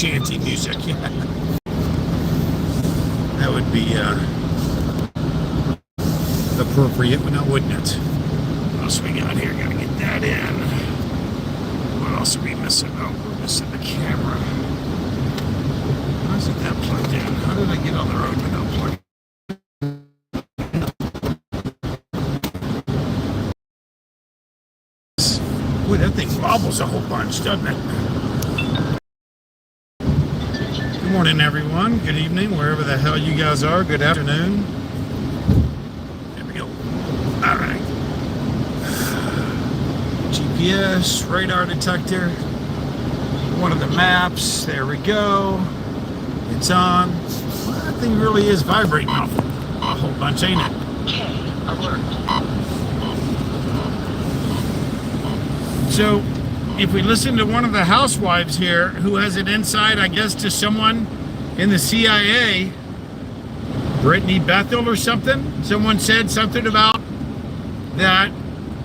chanty music. That would be appropriate, now wouldn't it? What else we got here? Gotta get that in. What else are we missing? Oh, we're missing the camera. Why isn't that plugged in? How did I get on the road without plugging? Boy, that thing wobbles a whole bunch, doesn't it? Good morning, everyone. Good evening, wherever the hell you guys are. Good afternoon. There we go. All right. GPS, radar detector. One of the maps. There we go. It's on. Well, that thing really is vibrating a whole bunch, ain't it? Okay, alert. So, if we listen to one of the housewives here, who has an insight, I guess, to someone in the CIA, Brittany Bethel or something, someone said something about that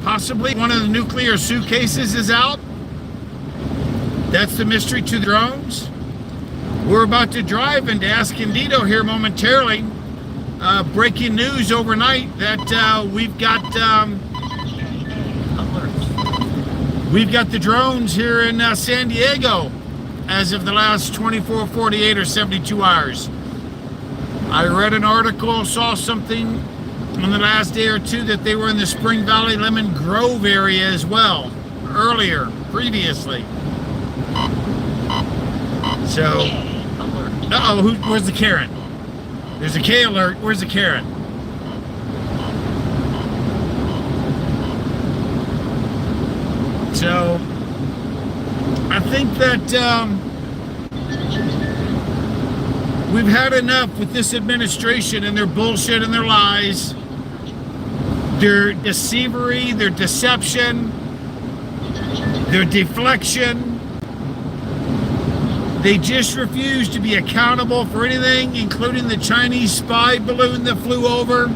possibly one of the nuclear suitcases is out. That's the mystery to the drones. We're about to drive into Escondido here momentarily. Breaking news overnight that we've got the drones here in San Diego as of the last 24, 48, or 72 hours. I read an article, saw something in the last day or two that they were in the Spring Valley Lemon Grove area as well, previously. So, where's the Karen? There's a K alert, where's the Karen? So, I think that we've had enough with this administration and their bullshit and their lies, their deceivery, their deception, their deflection. They just refuse to be accountable for anything, including the Chinese spy balloon that flew over.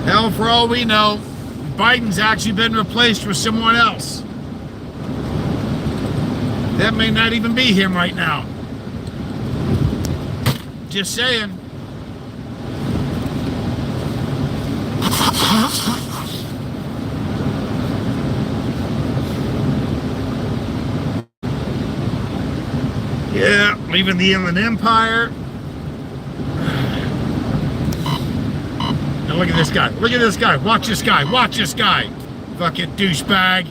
Hell, for all we know, Biden's actually been replaced with someone else. That may not even be him right now. Just saying. Yeah, leaving the Inland Empire. Now look at this guy. Look at this guy. Watch this guy. Watch this guy. Fucking douchebag.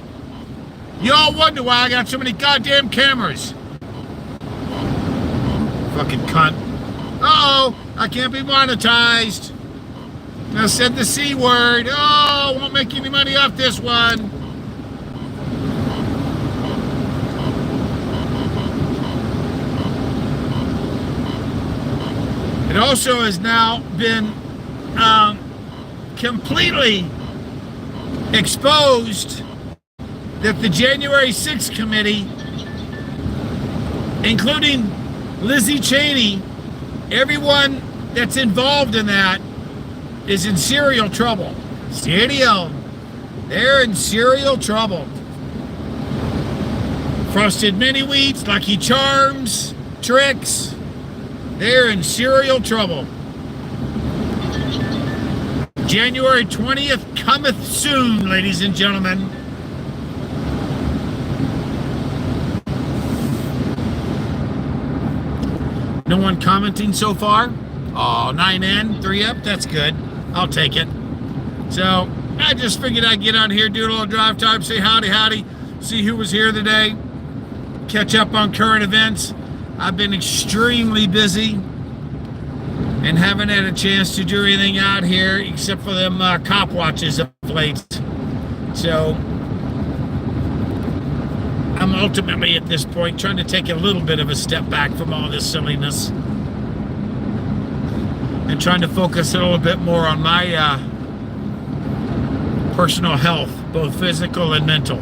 Y'all wonder why I got so many goddamn cameras. Fucking cunt. Uh-oh. I can't be monetized. I said the C word. Oh, won't make any money off this one. It also has now been completely exposed that the January 6th committee, including Lizzie Cheney, everyone that's involved in that is in serial trouble. They're in serial trouble. Frosted Mini Wheats, Lucky Charms, Tricks, they're in serial trouble. January 20th cometh soon, ladies and gentlemen. No one commenting so far? Oh, 9N, 3 up, that's good. I'll take it. So, I just figured I'd get on here, do a little drive time, say howdy, see who was here today, catch up on current events. I've been extremely busy and haven't had a chance to do anything out here except for them cop watches of late. So, I'm ultimately at this point trying to take a little bit of a step back from all this silliness and trying to focus a little bit more on my personal health, both physical and mental.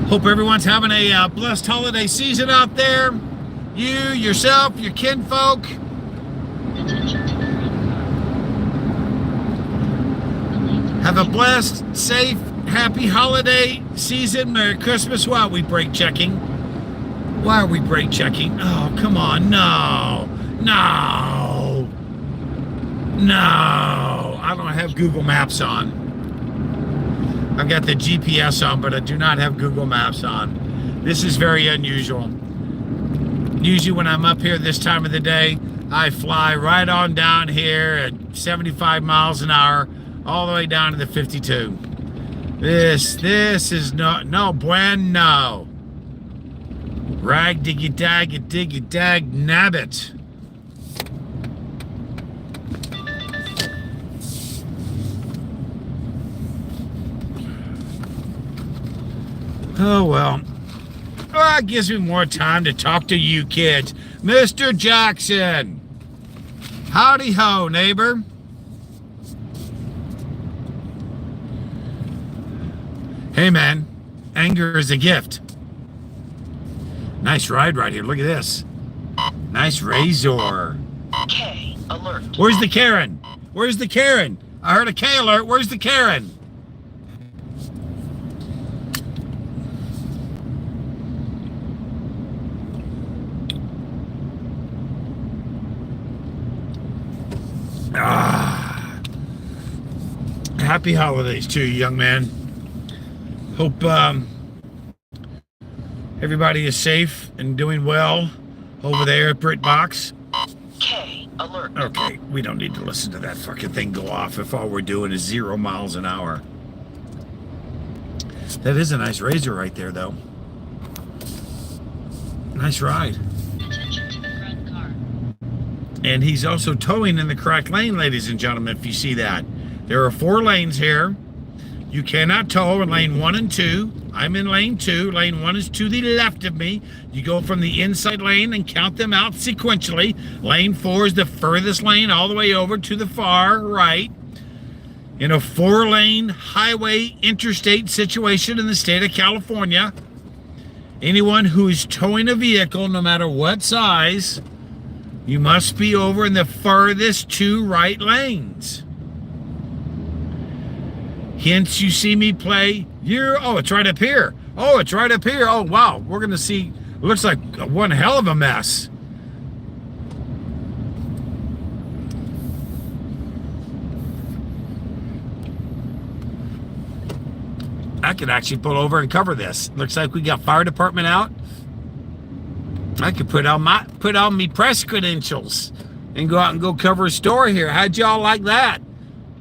Hope everyone's having a blessed holiday season out there. You, yourself, your kinfolk. Have a blessed, safe, happy holiday season. Merry Christmas. Why are we brake checking? Why are we brake checking? Oh, come on. No. No. No. I don't have Google Maps on. I've got the GPS on, but I do not have Google Maps on. This is very unusual. Usually when I'm up here this time of the day, I fly right on down here at 75 miles an hour, all the way down to the 52. This is no bueno. Rag diggy dag nabbit. Oh well. Well, it gives me more time to talk to you kids. Mr. Jackson. Howdy ho, neighbor. Hey man, anger is a gift. Nice ride right here. Look at this. Nice razor. K alert. Where's the Karen? Where's the Karen? I heard a K alert. Where's the Karen? Happy holidays to you, young man. Hope everybody is safe and doing well over there at BritBox. K alert. Okay, we don't need to listen to that fucking thing go off if all we're doing is 0 miles an hour. That is a nice razor right there, though. Nice ride. Attention to the front car. And he's also towing in the correct lane, ladies and gentlemen, if you see that. There are 4 lanes here. You cannot tow in lane 1 and 2. I'm in lane 2. Lane 1 is to the left of me. You go from the inside lane and count them out sequentially. Lane 4 is the furthest lane all the way over to the far right. In a 4-lane highway interstate situation in the state of California, anyone who is towing a vehicle, no matter what size, you must be over in the furthest 2 right lanes. Hence, you see me play oh, it's right up here. Oh, it's right up here. Oh, wow. We're going to see, looks like one hell of a mess. I could actually pull over and cover this. Looks like we got fire department out. I could put on me press credentials and go out and go cover a store here. How'd y'all like that?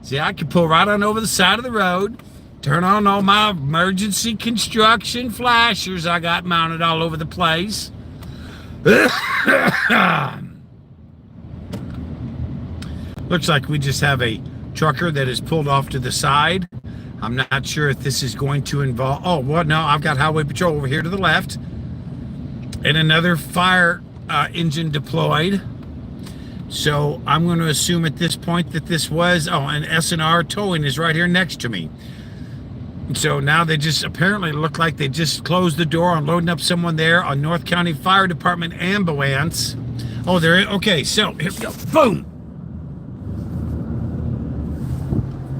See, I could pull right on over the side of the road, turn on all my emergency construction flashers I got mounted all over the place. Looks like we just have a trucker that is pulled off to the side. I'm not sure if this is going to involve... Oh, well, no, I've got highway patrol over here to the left. And another fire engine deployed. So I'm going to assume at this point that this was... Oh, and S&R towing is right here next to me. So now they just apparently look like they just closed the door on loading up someone there on North County Fire Department ambulance. Oh, there... Okay, so here we go. Boom!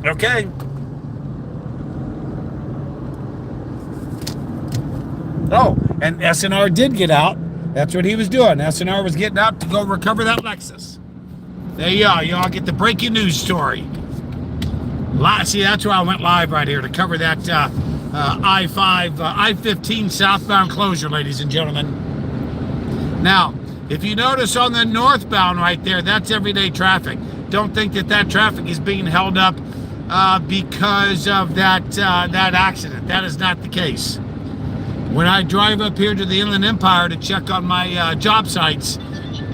Okay. Oh, and S&R did get out. That's what he was doing. S&R was getting out to go recover that Lexus. There you are. Y'all get the breaking news story. See, that's why I went live right here, to cover that I-15 southbound closure, ladies and gentlemen. Now, if you notice on the northbound right there, that's everyday traffic. Don't think that that traffic is being held up because of that accident. That is not the case. When I drive up here to the Inland Empire to check on my job sites,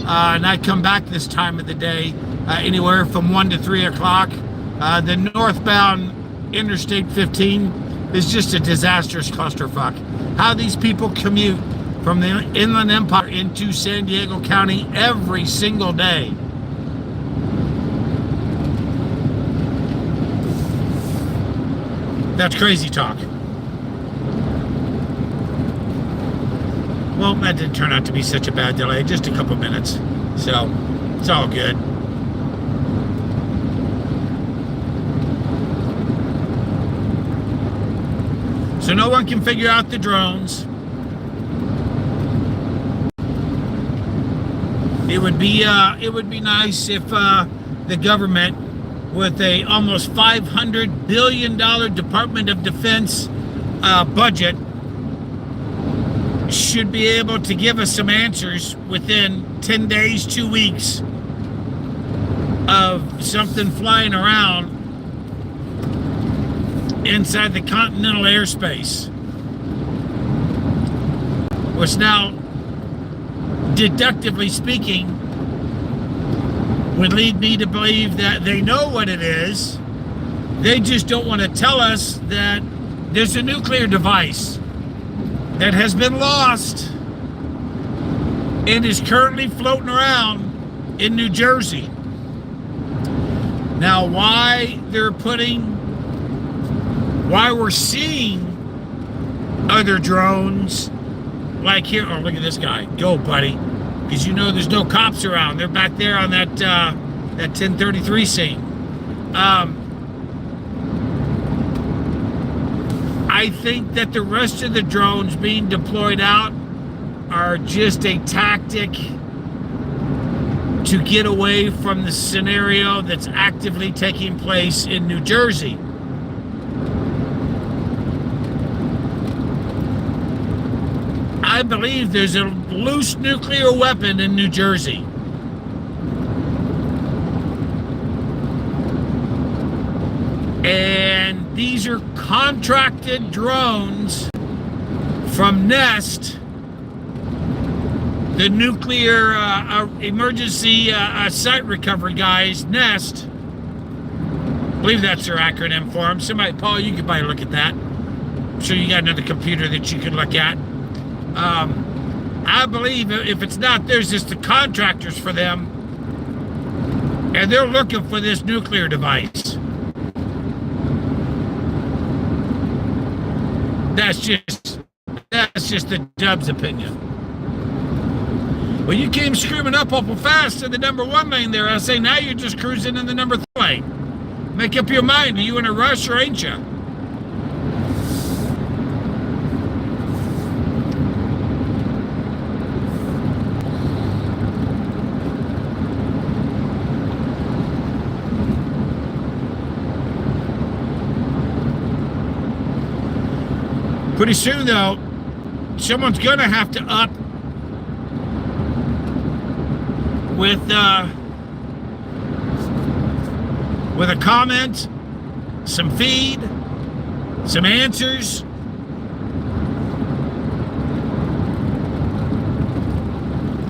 and I come back this time of the day, anywhere from 1 to 3 o'clock, the northbound Interstate 15 is just a disastrous clusterfuck. How these people commute from the Inland Empire into San Diego County every single day. That's crazy talk. Well, that didn't turn out to be such a bad delay, just a couple minutes. So, it's all good. So no one can figure out the drones. It would be nice if the government, with a almost $500 billion Department of Defense budget, should be able to give us some answers within 10 days, 2 weeks of something flying around inside the continental airspace, which now, deductively speaking, would lead me to believe that they know what it is. They just don't want to tell us that there's a nuclear device that has been lost and is currently floating around in New Jersey. Now, why we're seeing other drones like here. Oh, look at this guy. Go, buddy. Because you know there's no cops around. They're back there on that 1033 scene. I think that the rest of the drones being deployed out are just a tactic to get away from the scenario that's actively taking place in New Jersey. I believe there's a loose nuclear weapon in New Jersey. And these are contracted drones from NEST, the nuclear emergency site recovery guys, NEST. I believe that's their acronym for them. Somebody, Paul, you could probably look at that. I'm sure you got another computer that you could look at. I believe if it's not theirs, it's the contractors for them, and they're looking for this nuclear device. That's just the Dubz opinion. Well, you came screaming up awful fast in the number 1 lane there. I say now you're just cruising in the number 3 lane. Make up your mind. Are you in a rush or ain't you? Pretty soon, though, someone's going to have to up with a comment, some feed, some answers.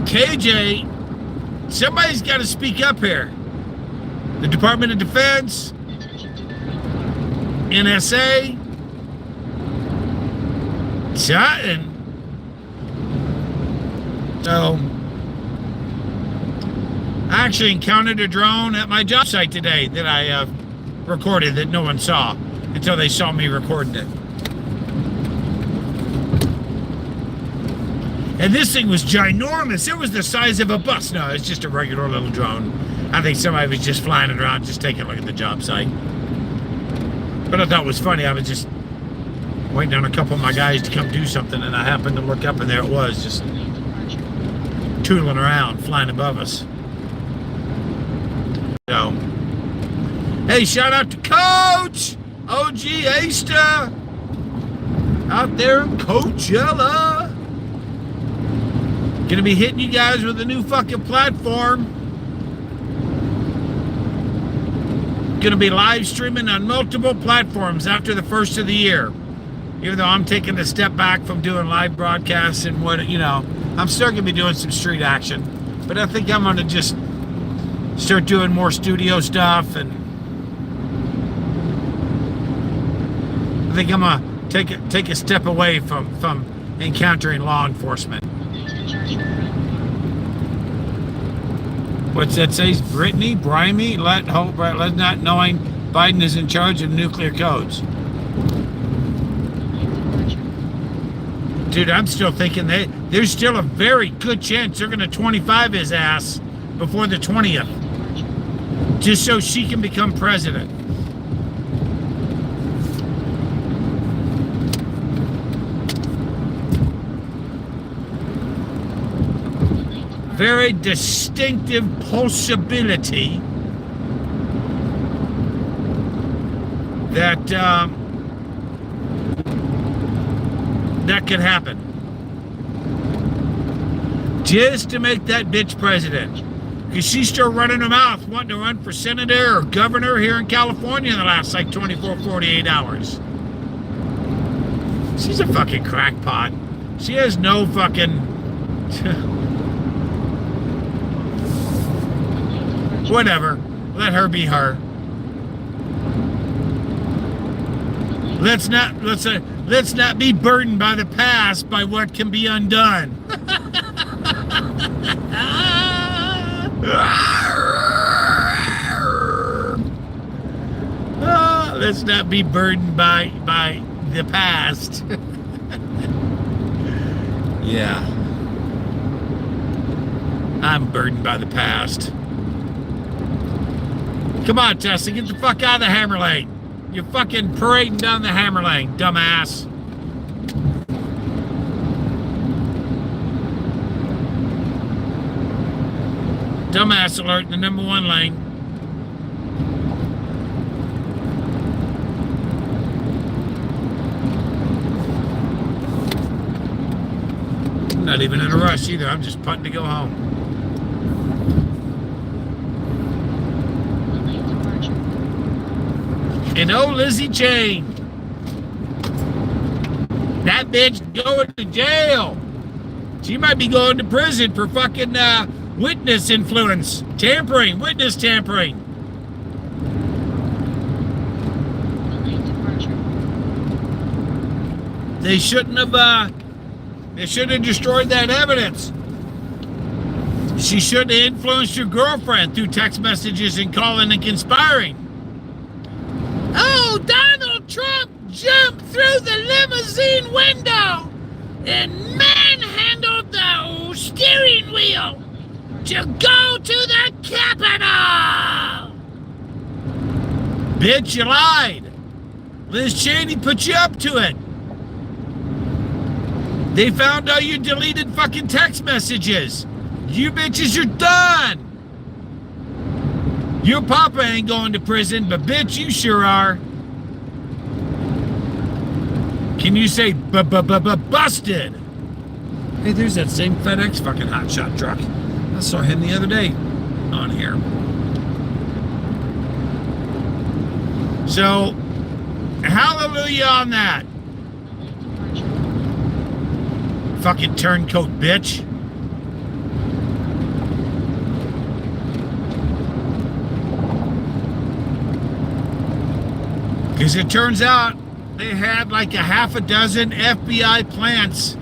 KJ, somebody's got to speak up here. The Department of Defense, NSA, chatting. So, I actually encountered a drone at my job site today that I recorded that no one saw until they saw me recording it. And this thing was ginormous. It was the size of a bus. No, it's just a regular little drone. I think somebody was just flying it around, just taking a look at the job site. But I thought it was funny. I was just waiting on a couple of my guys to come do something, and I happened to look up, and there it was, just tooling around, flying above us. So, hey, shout out to Coach OG Asta out there in Coachella. Gonna be hitting you guys with a new fucking platform. Gonna be live streaming on multiple platforms after the first of the year. Even though I'm taking a step back from doing live broadcasts and what, you know, I'm still gonna be doing some street action. But I think I'm gonna just start doing more studio stuff, and I think I'm gonna take a step away from encountering law enforcement. What's that say? Brittany, Brimey, let not knowing Biden is in charge of nuclear codes. Dude, I'm still thinking there's still a very good chance they're going to 25 his ass before the 20th, just so she can become president. very distinctive possibility that that could happen. Just to make that bitch president. Because she's still running her mouth, wanting to run for senator or governor here in California in the last like 24, 48 hours. She's a fucking crackpot. She has no fucking... Whatever. Let her be her. Let's not be burdened by the past by what can be undone. Let's not be burdened by the past. Yeah. I'm burdened by the past. Come on, Tesla, get the fuck out of the hammer lane. You're fucking parading down the hammer lane, dumbass. Dumbass alert in the number 1 lane. I'm not even in a rush either. I'm just putting to go home. And oh, Lizzie Jane. That bitch going to jail. She might be going to prison for fucking witness influence. Tampering. Witness tampering. They shouldn't have destroyed that evidence. She shouldn't have influenced your girlfriend through text messages and calling and conspiring. Oh, Donald Trump jumped through the limousine window and manhandled the steering wheel to go to the Capitol. Bitch, you lied. Liz Cheney put you up to it. They found out you deleted fucking text messages. You bitches are done. Your papa ain't going to prison, but bitch, you sure are. Can you say busted? Hey, there's that same FedEx fucking hotshot truck. I saw him the other day on here. So, hallelujah on that. Fucking turncoat bitch. Because it turns out they had like a half a dozen FBI plants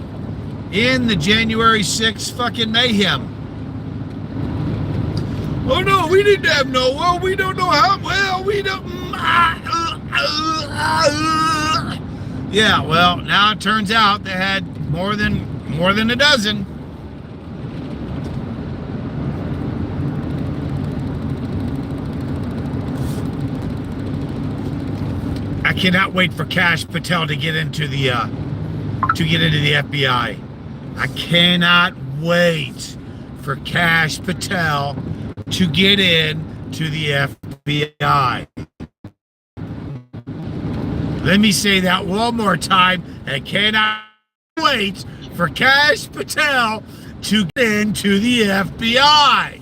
in the January 6th fucking mayhem. Oh no, we didn't have no, well, we don't know how, well, we don't. Yeah, well, now it turns out they had more than a dozen. I cannot wait for Kash Patel to get into the FBI. I cannot wait for Kash Patel to get into the FBI. Let me say that one more time. I cannot wait for Kash Patel to get into the FBI.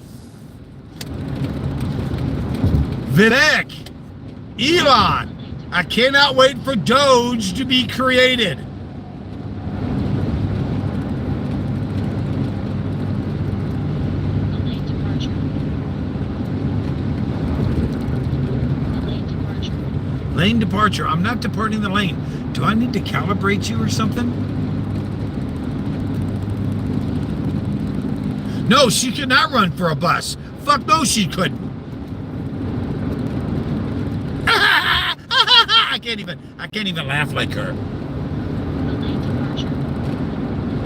Vivek, Elon, I cannot wait for Doge to be created. Lane departure. I'm not departing the lane. Do I need to calibrate you or something? No, she could not run for a bus. Fuck no, she couldn't. I can't even laugh like her.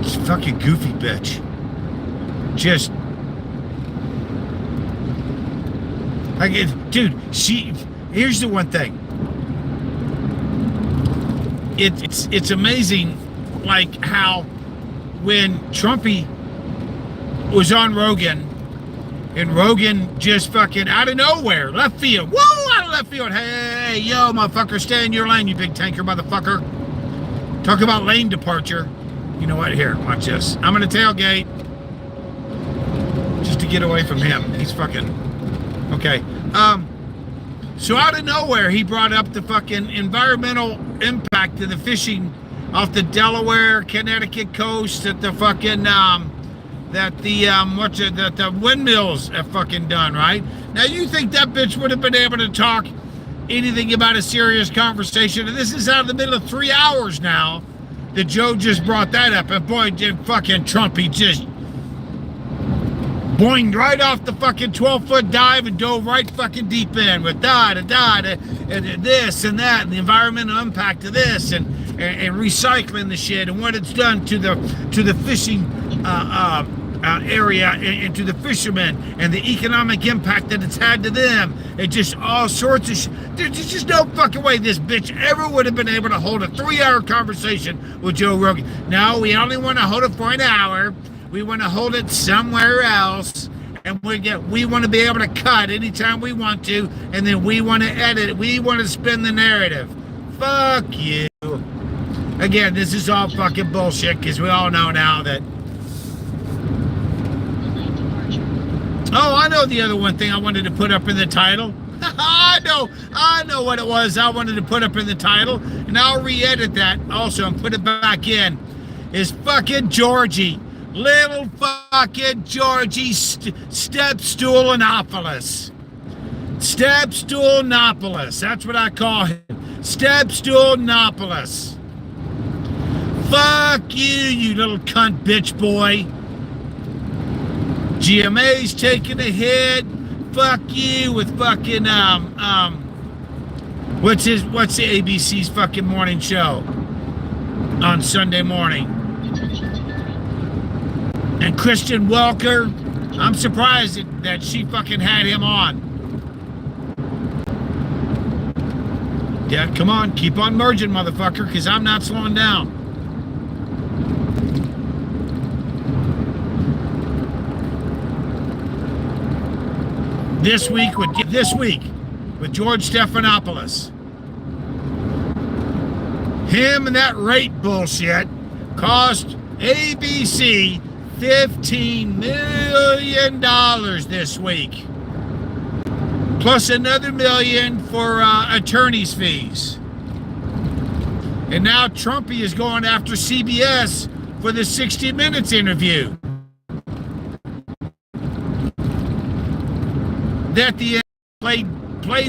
She's a fucking goofy bitch. Just dude, here's the one thing. It's amazing, like how when Trumpy was on Rogan, and Rogan just fucking out of nowhere, left field, whoa, out of left field. Hey, yo, motherfucker, stay in your lane, you big tanker motherfucker. Talk about lane departure. You know what? Here, watch this. I'm gonna tailgate just to get away from him. He's fucking okay. So out of nowhere, he brought up the fucking environmental impact of the fishing off the Delaware, Connecticut coast that the fucking that the windmills have fucking done, right? Now you think that bitch would have been able to talk anything about a serious conversation? And this is out of the middle of 3 hours now that Joe just brought that up, and boy, did fucking Trump, he just boinged right off the fucking 12-foot dive and dove right fucking deep in with and this and that and the environmental impact of this and recycling the shit and what it's done to the fishing area and to the fishermen and the economic impact that it's had to them and just all sorts of shit. There's just no fucking way this bitch ever would have been able to hold a 3-hour conversation with Joe Rogan. No, we only want to hold it for an hour. We want to hold it somewhere else, and we want to be able to cut anytime we want to, and then we want to edit it. We want to spin the narrative. Fuck you. Again, this is all fucking bullshit because we all know now that. Oh, I know the other one thing I wanted to put up in the title. I know what it was I wanted to put up in the title, and I'll re-edit that also and put it back in. Is fucking Georgie. Little fucking Georgie Stephanapolous. Stephanapolous. That's what I call him. Stephanapolous. Fuck you, you little cunt bitch boy. GMA's taking a hit. Fuck you with fucking what's the ABC's fucking morning show on Sunday morning? And Christian Welker, I'm surprised that she fucking had him on. Yeah, come on, keep on merging, motherfucker, because I'm not slowing down. This week with George Stephanapolous. Him and that rate bullshit cost ABC $15 million this week, plus another $1 million for attorney's fees. And now Trumpy is going after CBS for the 60 Minutes interview. That the played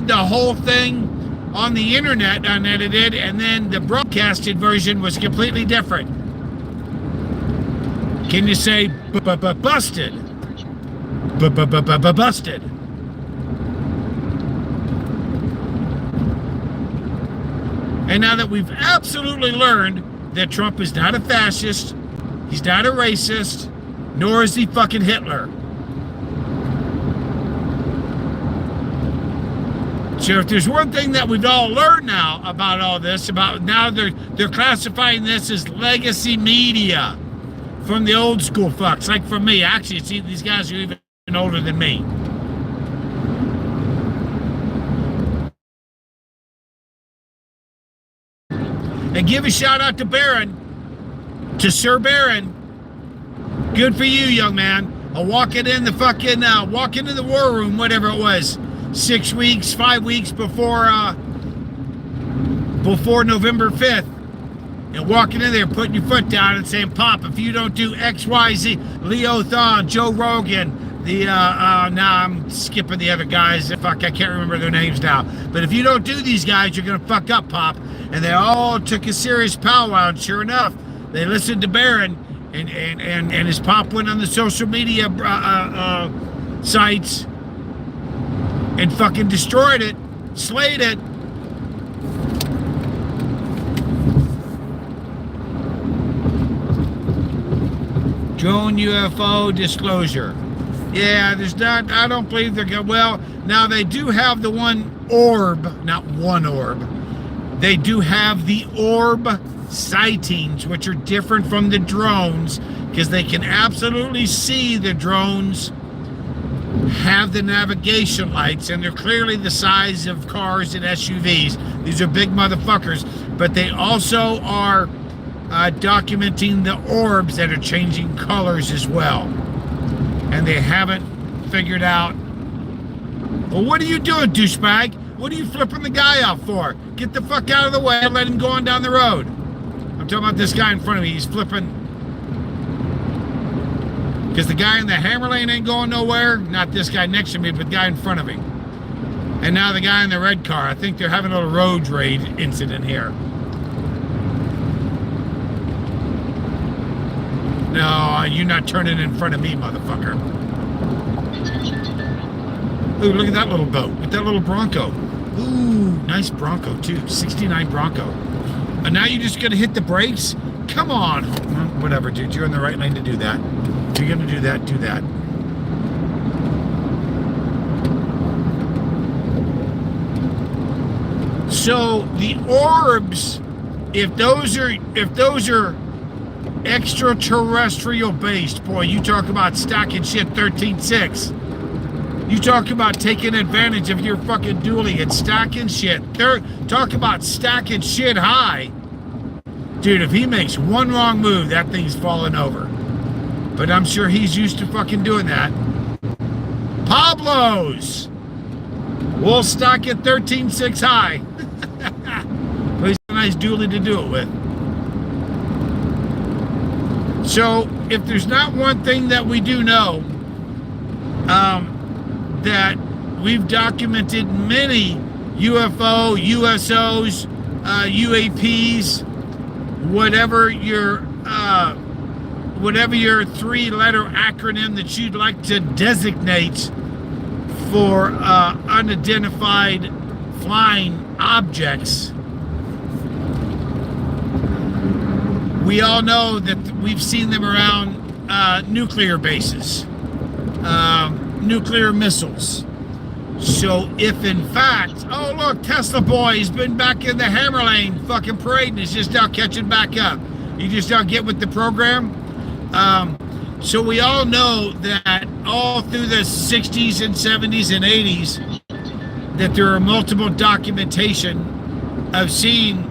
the whole thing on the internet unedited, and then the broadcasted version was completely different. Can you say busted? Busted. And now that we've absolutely learned that Trump is not a fascist, he's not a racist, nor is he fucking Hitler. So if there's one thing that we've all learned now about all this, about now they're classifying this as legacy media. From the old school fucks, like for me. Actually, see, these guys are even older than me. And give a shout out to Sir Barron. Good for you, young man. Walking in the war room, whatever it was, 5 weeks before November 5th. And walking in there, putting your foot down and saying, Pop, if you don't do X, Y, Z, Leo Thon, Joe Rogan, now I'm skipping the other guys. Fuck, I can't remember their names now. But if you don't do these guys, you're going to fuck up, Pop. And they all took a serious powwow. And sure enough, they listened to Barron, and his Pop went on the social media sites and fucking destroyed it, slayed it. Drone UFO disclosure. Yeah, there's not, I don't believe they're going, well, now they do have the one orb, not one orb. They do have the orb sightings, which are different from the drones, because they can absolutely see the drones have the navigation lights, and they're clearly the size of cars and SUVs. These are big motherfuckers, but they also are documenting the orbs that are changing colors as well. And they haven't figured out, well, what are you doing, douchebag? What are you flipping the guy out for? Get the fuck out of the way and let him go on down the road. I'm talking about this guy in front of me. He's flipping. Because the guy in the hammer lane ain't going nowhere. Not this guy next to me, but the guy in front of me. And now the guy in the red car. I think they're having a little road rage incident here. No, you're not turning in front of me, motherfucker. Ooh, look at that little boat with that little Bronco. Ooh, nice Bronco too. 69 Bronco. And now you're just gonna hit the brakes? Come on. Whatever, dude. You're in the right lane to do that. If you're gonna do that, do that. So the orbs, if those are extraterrestrial based, boy, you talk about stacking shit 13.6. You talk about taking advantage of your fucking dually and stacking shit. Talk about stacking shit high. Dude, if he makes one wrong move, that thing's falling over. But I'm sure he's used to fucking doing that. Pablo's! We'll stock it 13.6 high. Well, he's a nice dually to do it with. So, if there's not one thing that we do know, that we've documented many UFO, USOs, UAPs, whatever your three-letter acronym that you'd like to designate for unidentified flying objects. We all know that we've seen them around nuclear bases, nuclear missiles. So if in fact, oh look, Tesla boy, he's been back in the hammer lane fucking parading, he's just now catching back up. You just don't get with the program. So we all know that all through the 60s and 70s and 80s that there are multiple documentation of seeing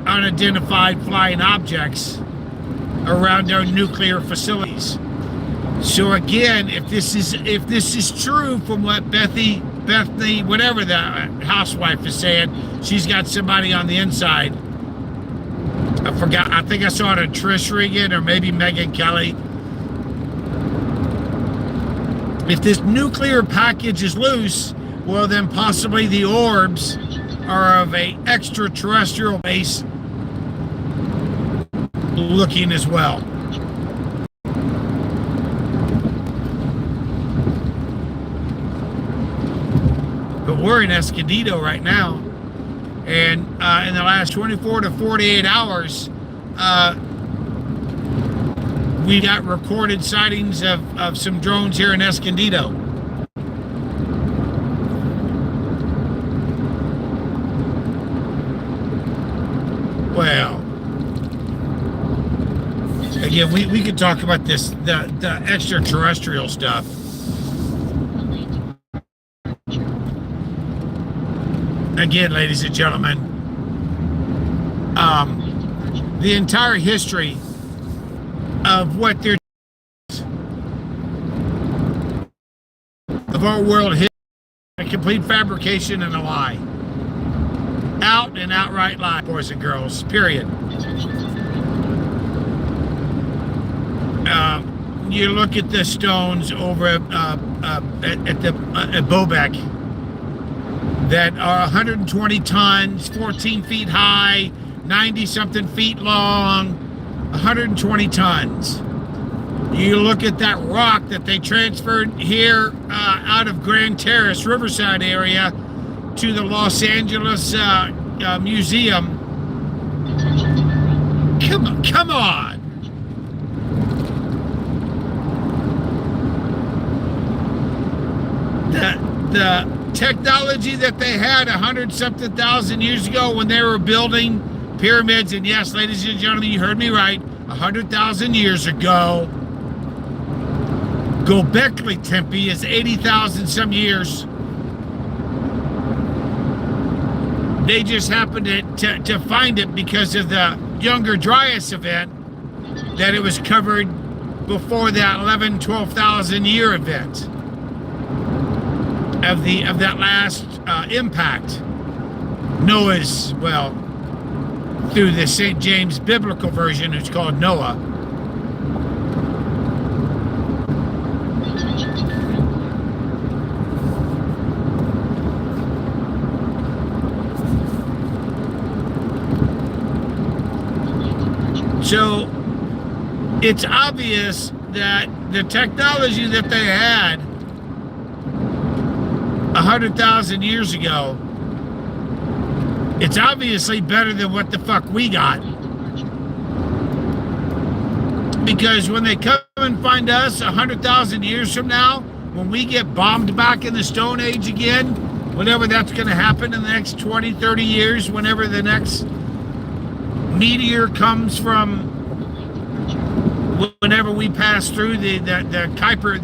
unidentified flying objects around our nuclear facilities. So again, if this is true from what Bethany, whatever the housewife is saying, she's got somebody on the inside. I forgot. I think I saw it on Trish Regan or maybe Megyn Kelly. If this nuclear package is loose, well then possibly the orbs are of a extraterrestrial base looking as well. But we're in Escondido right now, and in the last 24 to 48 hours, we got recorded sightings of some drones here in Escondido. Well, again, we could talk about this, the extraterrestrial stuff. Again, ladies and gentlemen, the entire history of what they're of our world history, a complete fabrication and a lie. Out and outright lie, boys and girls, period. You look at the stones over at Bobeck that are 120 tons, 14 feet high, 90-something feet long, 120 tons. You look at that rock that they transferred here out of Grand Terrace, Riverside area, to the Los Angeles Museum. Come on. The technology that they had 100-something thousand years ago when they were building pyramids, and yes, ladies and gentlemen, you heard me right, 100,000 years ago, Gobekli Tempe is 80,000 some years. They just happened to find it because of the Younger Dryas event, that it was covered before that 12,000 year event of that last impact. Noah's, well, through the St. James biblical version, it's called Noah. So it's obvious that the technology that they had 100,000 years ago, it's obviously better than what the fuck we got. Because when they come and find us 100,000 years from now, when we get bombed back in the Stone Age again, whenever that's going to happen in the next 20, 30 years, whenever the next meteor comes from, whenever we pass through the Kuiper,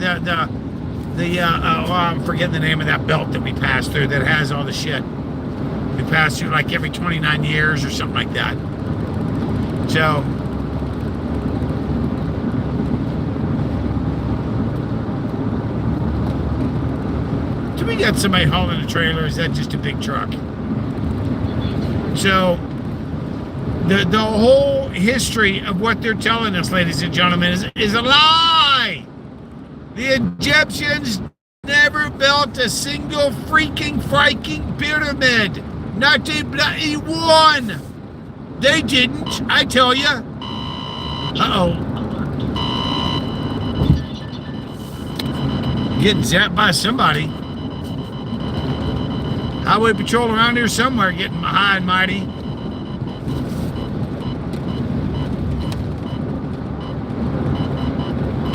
I'm forgetting the name of that belt that we pass through that has all the shit. We pass through like every 29 years or something like that. So do we got somebody hauling a trailer? Is that just a big truck? So the whole history of what they're telling us, ladies and gentlemen, is a lie. The Egyptians never built a single freaking pyramid. Not a one. They didn't, I tell you. Uh-oh. Getting zapped by somebody. Highway patrol around here somewhere getting high and mighty.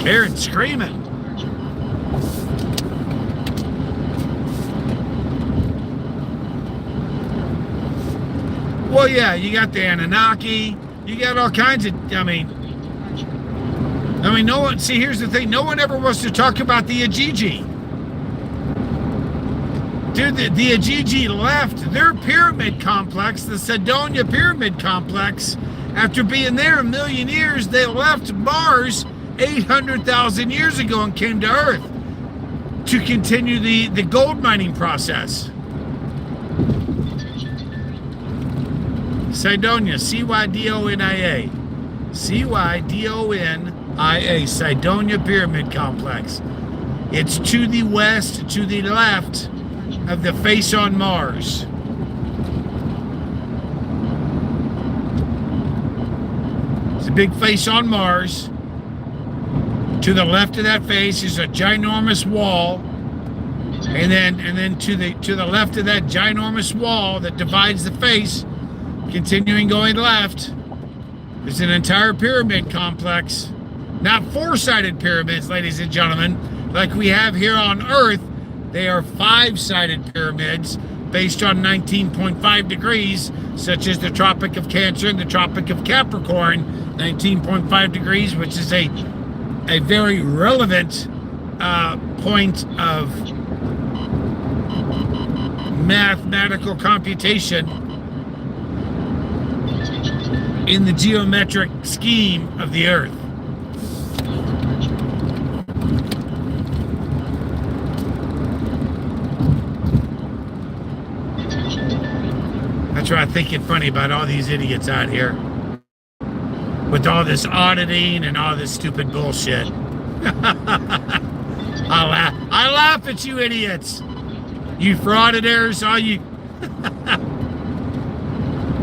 Karen screaming. Well, yeah, you got the Anunnaki. You got all kinds of, I mean, no one, see, here's the thing. No one ever wants to talk about the Ajiji. Dude, the Ajiji left their pyramid complex, the Cydonia Pyramid Complex. After being there a million years, they left Mars 800,000 years ago and came to Earth to continue the gold mining process. Cydonia, C-Y-D-O-N-I-A. C-Y-D-O-N-I-A, Cydonia Pyramid Complex. It's to the west, to the left of the face on Mars. It's a big face on Mars. To the left of that face is a ginormous wall, and then to the left of that ginormous wall that divides the face, continuing going left, is an entire pyramid complex. Not four-sided pyramids, ladies and gentlemen, like we have here on Earth. They are five-sided pyramids based on 19.5 degrees, such as the Tropic of Cancer and the Tropic of Capricorn, 19.5 degrees, which is a very relevant point of mathematical computation in the geometric scheme of the Earth. That's why I think it's funny about all these idiots out here with all this auditing and all this stupid bullshit. I laugh at you idiots. You frauditors, all you.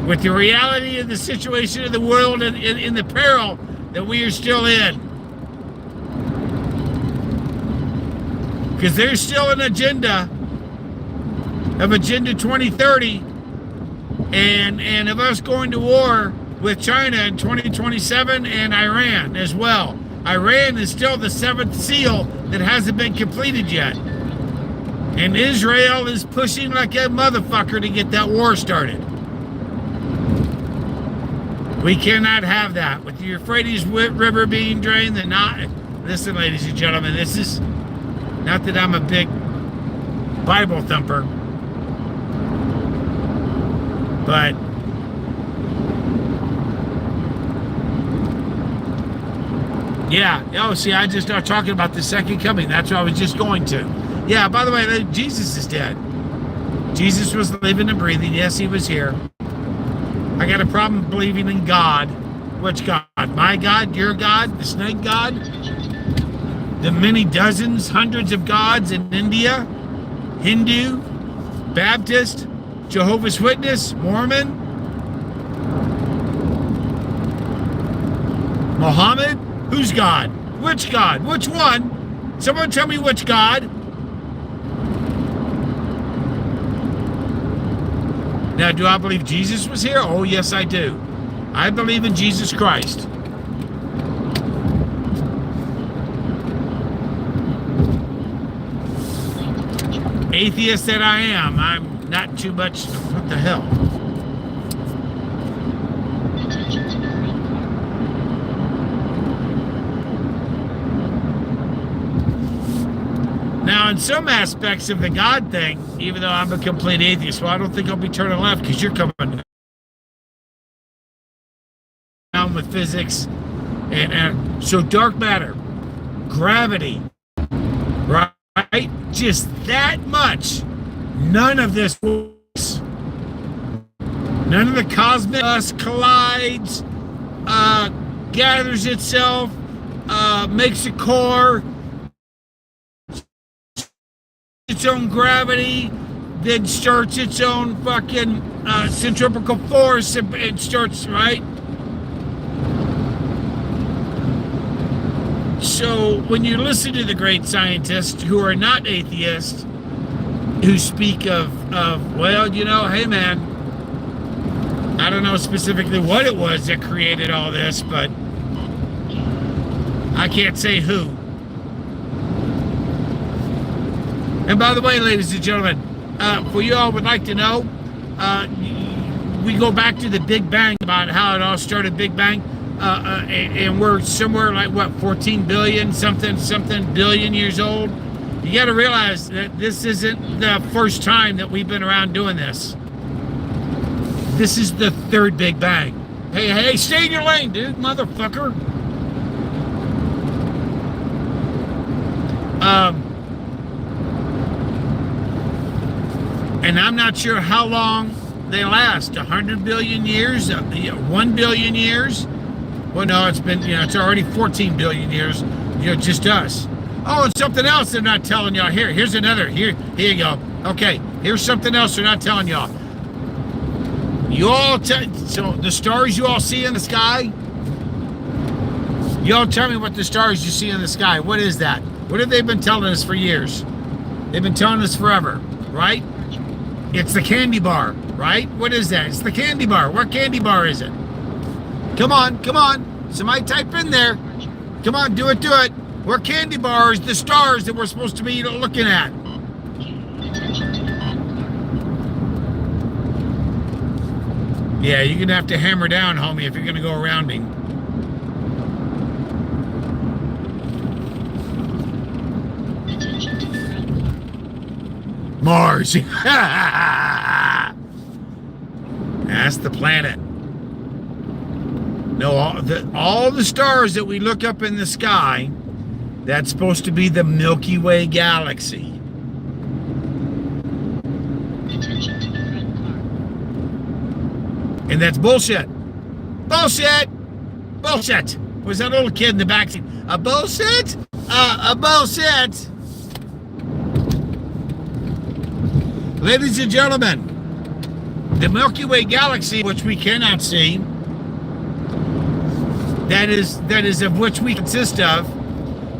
With the reality of the situation of the world and in the peril that we are still in. Because there's still an agenda of Agenda 2030 and of us going to war with China in 2027 and Iran as well. Iran is still the seventh seal that hasn't been completed yet. And Israel is pushing like a motherfucker to get that war started. We cannot have that. With the Euphrates River being drained, the listen, ladies and gentlemen, this is not that I'm a big Bible thumper, but yeah. Oh, see, I just started talking about the second coming. That's what I was just going to. Yeah, by the way, Jesus is dead. Jesus was living and breathing. Yes, he was here. I got a problem believing in God. Which God? My God? Your God? The snake God? The many dozens, hundreds of gods in India? Hindu? Baptist? Jehovah's Witness? Mormon? Muhammad? Who's God? Which God? Which one? Someone tell me which God? Now, do I believe Jesus was here? Oh, yes, I do. I believe in Jesus Christ. Atheist that I am, I'm not too much. What the hell? Now, in some aspects of the God thing, even though I'm a complete atheist, well, I don't think I'll be turning left because you're coming down with physics. And so dark matter, gravity, right? Just that much. None of this works. None of the cosmic collides, gathers itself, makes a core, its own gravity, then starts its own fucking centrifugal force and starts, right? So when you listen to the great scientists who are not atheists, who speak of well, you know, hey man, I don't know specifically what it was that created all this, but I can't say who. And by the way, ladies and gentlemen, for you all would like to know, we go back to the Big Bang, about how it all started, Big Bang, and we're somewhere like, what, 14 billion, something billion years old. You got to realize that this isn't the first time that we've been around doing this. This is the third Big Bang. Hey, stay in your lane, dude, motherfucker. And I'm not sure how long they last. 100 billion years, 1 billion years. Well, no, it's been, it's already 14 billion years, just us. Oh, and something else they're not telling y'all. Here's another. Here you go. Okay, here's something else they're not telling y'all. So the stars you all see in the sky, y'all tell me what the stars you see in the sky, what is that? What have they been telling us for years? They've been telling us forever, right? It's the candy bar, right? What is that? It's the candy bar. What candy bar is it? Come on. Somebody type in there. Come on, do it. What candy bar is the stars that we're supposed to be looking at? Yeah, you're going to have to hammer down, homie, if you're going to go around me. Mars. That's the planet. No, all the stars that we look up in the sky, that's supposed to be the Milky Way galaxy. And that's bullshit. Bullshit. Was that little kid in the backseat? A bullshit? A bullshit. Ladies and gentlemen, the Milky Way galaxy, which we cannot see, that is of which we consist of,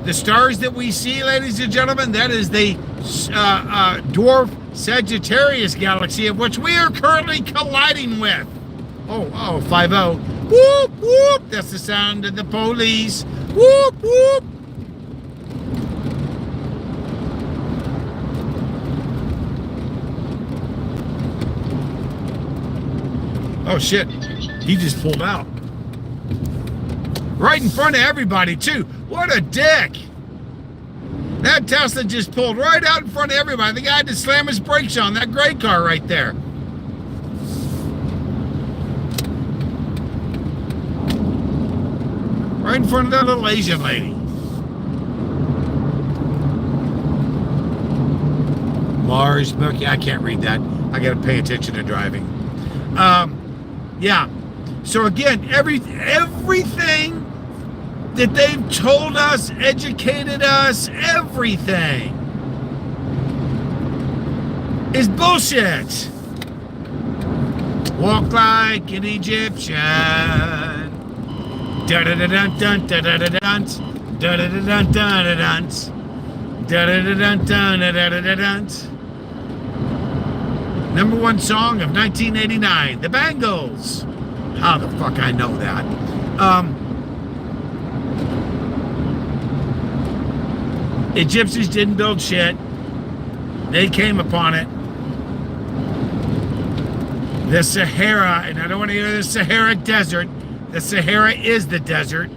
the stars that we see, ladies and gentlemen, that is the dwarf Sagittarius galaxy, of which we are currently colliding with. Oh, 5-0. Whoop, whoop. That's the sound of the police. Whoop, whoop. Oh, shit. He just pulled out. Right in front of everybody, too. What a dick. That Tesla just pulled right out in front of everybody. The guy had to slam his brakes on that gray car right there. Right in front of that little Asian lady. Mars, Milky, I can't read that. I got to pay attention to driving. Yeah. So again, everything that they've told us, educated us, everything is bullshit. Walk like an Egyptian. Da da da dun dun da da da dun da da da dun da da dun da da da dun dun da da da dun. Number one song of 1989, The Bangles. How the fuck I know that? Egyptians didn't build shit. They came upon it. The Sahara, and I don't want to hear the Sahara Desert. The Sahara is the desert.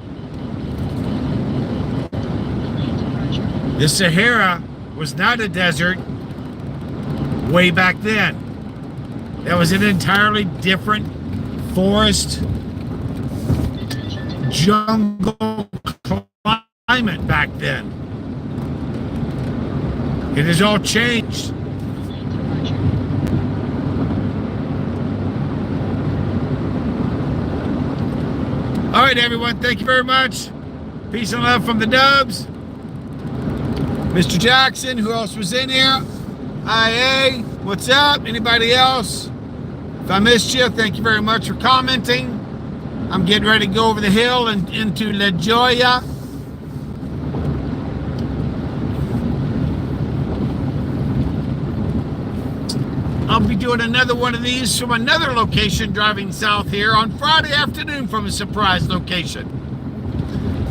The Sahara was not a desert way back then. That was an entirely different forest, jungle climate back then. It has all changed. All right, everyone. Thank you very much. Peace and love from the Dubz. Mr. Jackson, who else was in here? IA, what's up? Anybody else? If I missed you, thank you very much for commenting. I'm getting ready to go over the hill and into La Jolla. I'll be doing another one of these from another location driving south here on Friday afternoon from a surprise location.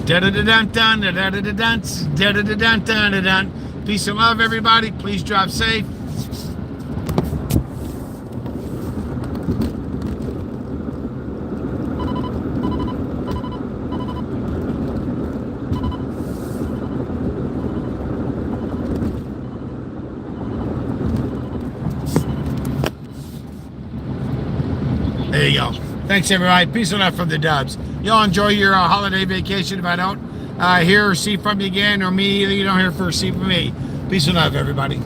Da-da-da-dun-dun, da-da-da-dun, da-da-da-dun, da-da-dun. Peace and love, everybody. Please drive safe. There you go. Thanks, everybody. Peace and love from the Dubz. Y'all enjoy your holiday vacation. If I don't hear or see from you again, or me either, you don't hear or see from me. Peace and love, everybody.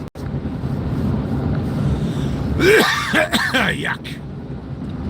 Yuck.